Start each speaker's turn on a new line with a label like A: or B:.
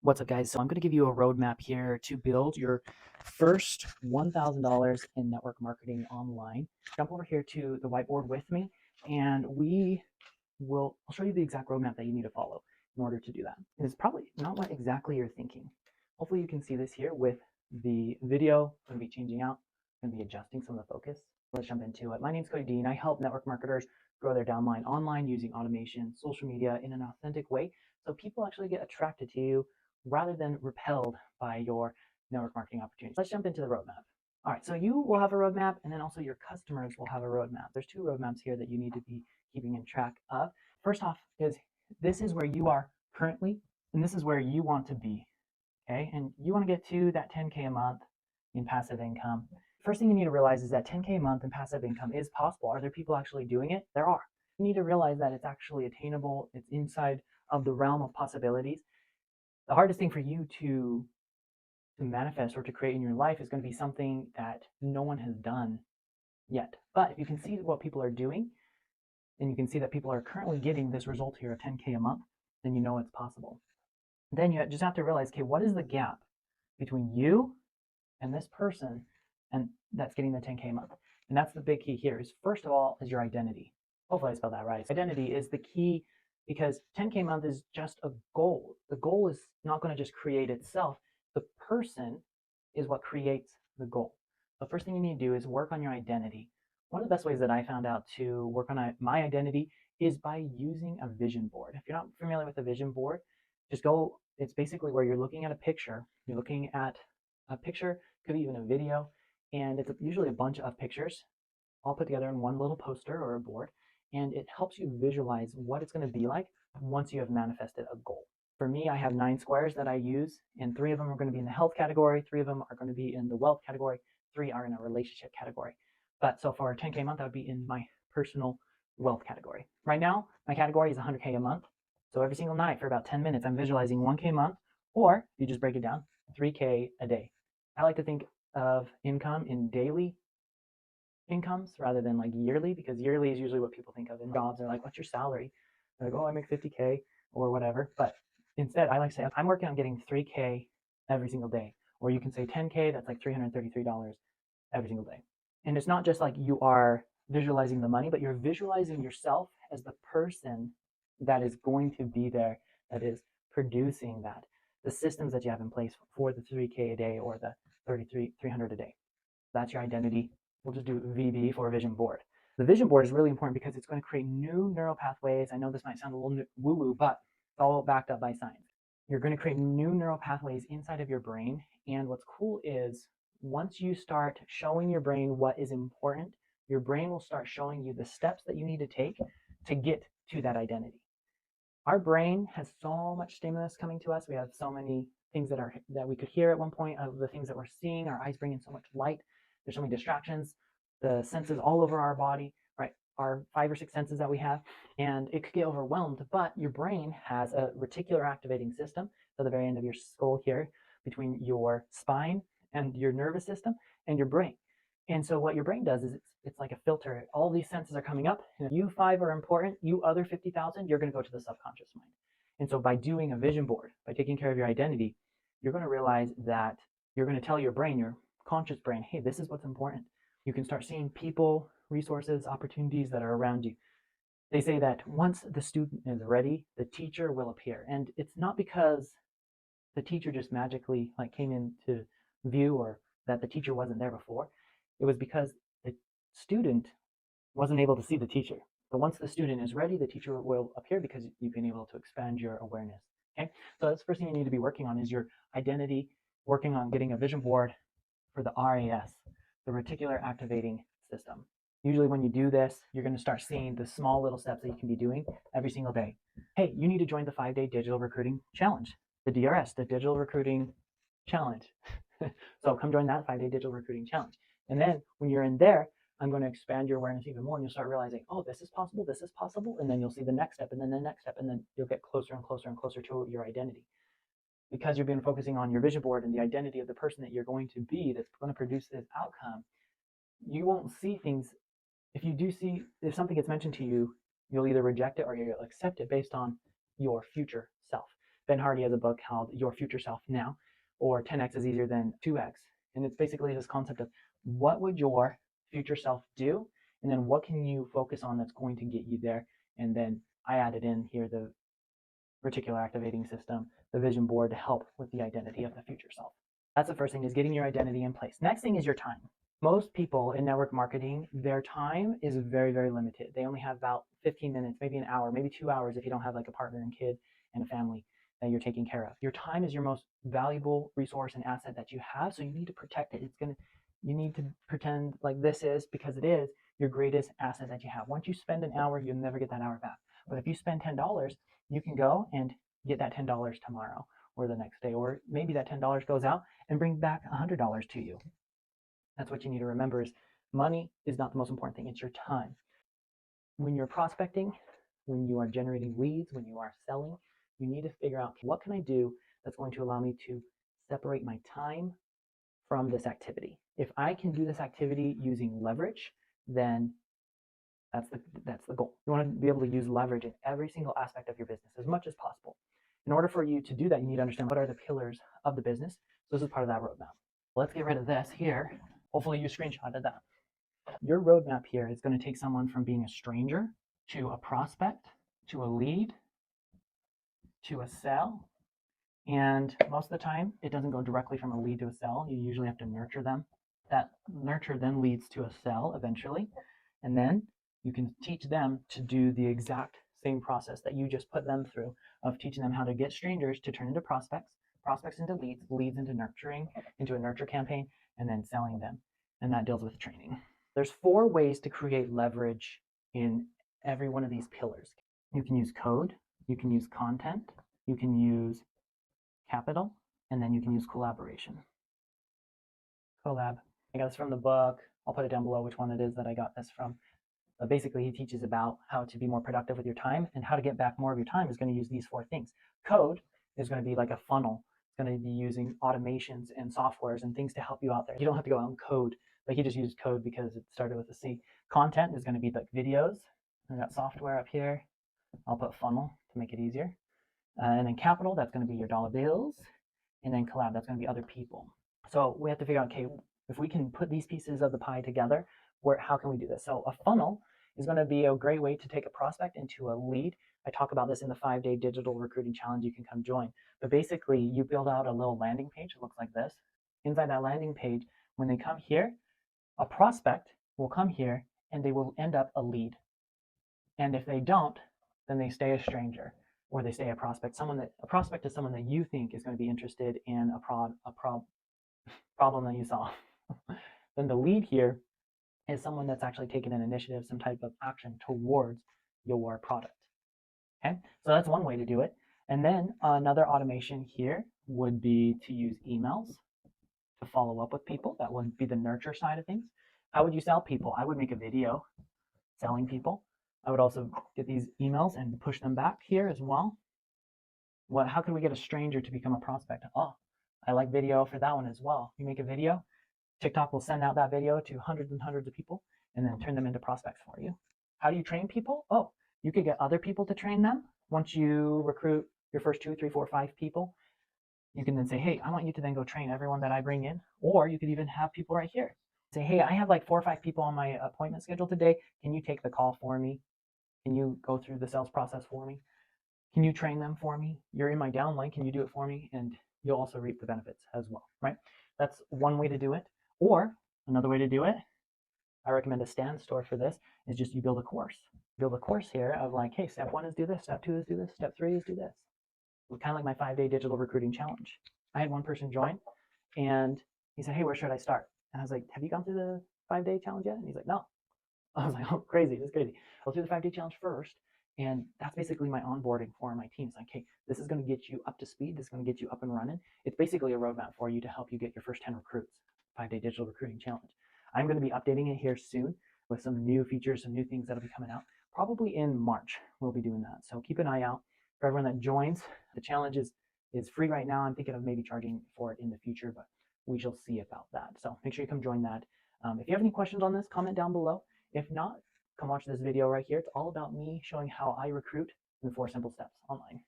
A: What's up, guys? So I'm going to give you a roadmap here to build your first $1,000 in network marketing online. Jump over here to the whiteboard with me, and I'll show you the exact roadmap that you need to follow in order to do that. It's probably not what exactly you're thinking. Hopefully you can see this here with the video. I'm going to be changing out, I'm going to be adjusting some of the focus. Let's jump into it. My name is Cody, and I help network marketers grow their downline online using automation, social media in an authentic way, so people actually get attracted to you rather than repelled by your network marketing opportunities. Let's jump into the roadmap. All right, so you will have a roadmap, and then also your customers will have a roadmap. There's two roadmaps here that you need to be keeping in track of. First off is this is where you are currently, and this is where you want to be, okay? And you want to get to that 10K a month in passive income. First thing you need to realize is that 10K a month in passive income is possible. Are there people actually doing it? There are. You need to realize that it's actually attainable. It's inside of the realm of possibilities. The hardest thing for you to manifest or to create in your life is going to be something that no one has done yet. But if you can see what people are doing, and you can see that people are currently getting this result here of 10K a month, then you know it's possible. Then you just have to realize, okay, what is the gap between you and this person and that's getting the 10K a month? And that's the big key here is, first of all, is your identity. Hopefully I spelled that right. Identity is the key, because 10K a month is just a goal. The goal is not going to just create itself. The person is what creates the goal. The first thing you need to do is work on your identity. One of the best ways that I found out to work on my identity is by using a vision board. If you're not familiar with a vision board, just go, it's basically where you're looking at a picture. You're looking at a picture, could be even a video, and it's usually a bunch of pictures all put together in one little poster or a board, and it helps you visualize what it's going to be like once you have manifested a goal. For me, I have 9 squares that I use, and 3 of them are going to be in the health category, 3 of them are going to be in the wealth category, 3 are in a relationship category. But so far, 10K a month, that would be in my personal wealth category. Right now, my category is 100K a month. So every single night for about 10 minutes, I'm visualizing 1K a month, or you just break it down, 3K a day. I like to think of income in daily incomes rather than like yearly, because yearly is usually what people think of in jobs. They're like, what's your salary? They're like, oh, I make 50K or whatever. But instead, I like to say, I'm working on getting 3K every single day. Or you can say 10K, that's like $333 every single day. And it's not just like you are visualizing the money, but you're visualizing yourself as the person that is going to be there, that is producing that, the systems that you have in place for the 3K a day or the 300 a day. That's your identity. We'll just do VB for a vision board. The vision board is really important because it's going to create new neural pathways. I know this might sound a little woo-woo, but it's all backed up by science. You're going to create new neural pathways inside of your brain. And what's cool is once you start showing your brain what is important, your brain will start showing you the steps that you need to take to get to that identity. Our brain has so much stimulus coming to us. We have so many things that we could hear at one point, of the things that we're seeing. Our eyes bring in so much light. There's so many distractions, the senses all over our body, right? Our 5 or 6 senses that we have, and it could get overwhelmed. But your brain has a reticular activating system at the very end of your skull here, between your spine and your nervous system and your brain. And so what your brain does is it's like a filter. All these senses are coming up. You 5 are important. You other 50,000, you're going to go to the subconscious mind. And so by doing a vision board, by taking care of your identity, you're going to realize that you're going to tell your brain, your conscious brain, hey, this is what's important. You can start seeing people, resources, opportunities that are around you. They say that once the student is ready, the teacher will appear. And it's not because the teacher just magically like came into view, or that the teacher wasn't there before. It was because the student wasn't able to see the teacher. But once the student is ready, the teacher will appear, because you've been able to expand your awareness. Okay, so that's the first thing you need to be working on, is your identity, working on getting a vision board for the RAS, the reticular activating system. Usually when you do this, you're going to start seeing the small little steps that you can be doing every single day. Hey, you need to join the 5-day digital recruiting challenge, the DRS, the digital recruiting challenge. So come join that 5-day digital recruiting challenge. And then when you're in there, I'm going to expand your awareness even more, and you'll start realizing, oh, this is possible, and then you'll see the next step, and then the next step, and then you'll get closer and closer and closer to your identity. Because you've been focusing on your vision board and the identity of the person that you're going to be, that's going to produce this outcome, you won't see things. If something gets mentioned to you, you'll either reject it or you'll accept it based on your future self. Ben Hardy has a book called Your Future Self Now, or 10x is easier than 2x. And it's basically this concept of what would your future self do? And then what can you focus on that's going to get you there? And then I added in here the reticular activating system, the vision board to help with the identity of the future self. That's the first thing, is getting your identity in place. Next thing is your time. Most people in network marketing, their time is very, very limited. They only have about 15 minutes, maybe an hour, maybe 2 hours if you don't have like a partner and kid and a family that you're taking care of. Your time is your most valuable resource and asset that you have, so you need to protect it. You need to pretend like this is, because it is your greatest asset that you have. Once you spend an hour, you'll never get that hour back. But if you spend $10, you can go and get that $10 tomorrow or the next day, or maybe that $10 goes out and bring back $100 to you. That's what you need to remember, is money is not the most important thing, it's your time. When you're prospecting, when you are generating leads, when you are selling, you need to figure out, what can I do that's going to allow me to separate my time from this activity. If I can do this activity using leverage, then that's the goal. You want to be able to use leverage in every single aspect of your business as much as possible. In order for you to do that, you need to understand what are the pillars of the business. So this is part of that roadmap. Let's get rid of this here. Hopefully you screenshotted that. Your roadmap here is going to take someone from being a stranger to a prospect, to a lead, to a sell. And most of the time, it doesn't go directly from a lead to a sell. You usually have to nurture them. That nurture then leads to a sell eventually. And then you can teach them to do the exact same process that you just put them through, of teaching them how to get strangers to turn into prospects, prospects into leads, leads into nurturing, into a nurture campaign, and then selling them. And that deals with training. There's 4 ways to create leverage in every one of these pillars. You can use code, you can use content, you can use capital, and then you can use collaboration. Collab. I got this from the book. I'll put it down below which one it is that I got this from. But basically, he teaches about how to be more productive with your time, and how to get back more of your time is going to use these 4 things. Code is going to be like a funnel. It's going to be using automations and softwares and things to help you out there. You don't have to go out and code. Like, he just used code because it started with a C. Content is going to be like videos. I got software up here. I'll put funnel to make it easier. And then capital, that's going to be your dollar bills. And then collab, that's going to be other people. So we have to figure out, okay, if we can put these pieces of the pie together, how can we do this? So a funnel is going to be a great way to take a prospect into a lead. I talk about this in the 5-day digital recruiting challenge. You can come join. But basically, you build out a little landing page. It looks like this. Inside that landing page, when they come here, a prospect will come here and they will end up a lead. And if they don't, then they stay a stranger, or they stay a prospect. A prospect is someone that you think is going to be interested in a problem that you solve. Then the lead here is someone that's actually taken an initiative, some type of action towards your product. Okay, so that's one way to do it. And then another automation here would be to use emails to follow up with people. That would be the nurture side of things. How would you sell people? I would make a video selling people. I would also get these emails and push them back here as well. How can we get a stranger to become a prospect? Oh, I like video for that one as well. You make a video, TikTok will send out that video to hundreds and hundreds of people and then turn them into prospects for you. How do you train people? Oh, you could get other people to train them. Once you recruit your first 2, 3, 4, 5 people, you can then say, hey, I want you to then go train everyone that I bring in. Or you could even have people right here. Say, hey, I have like 4 or 5 people on my appointment schedule today. Can you take the call for me? Can you go through the sales process for me? Can you train them for me? You're in my downline. Can you do it for me? And you'll also reap the benefits as well, right? That's one way to do it. Or another way to do it, I recommend a stand store for this, is just you build a course. Build a course here of like, hey, step 1 is do this, step 2 is do this, step 3 is do this. It's kind of like my 5-day digital recruiting challenge. I had one person join and he said, hey, where should I start? And I was like, have you gone through the 5-day challenge yet? And he's like, no. I was like, oh, crazy, that's crazy. I'll do the 5-day challenge first. And that's basically my onboarding for my team. It's like, hey, this is going to get you up to speed. This is going to get you up and running. It's basically a roadmap for you to help you get your first 10 recruits. 5-day digital recruiting challenge. I'm going to be updating it here soon with some new features, some new things that'll be coming out. Probably in March, we'll be doing that. So keep an eye out for everyone that joins. The challenge is free right now. I'm thinking of maybe charging for it in the future, but we shall see about that. So make sure you come join that. If you have any questions on this, comment down below. If not, come watch this video right here. It's all about me showing how I recruit in 4 simple steps online.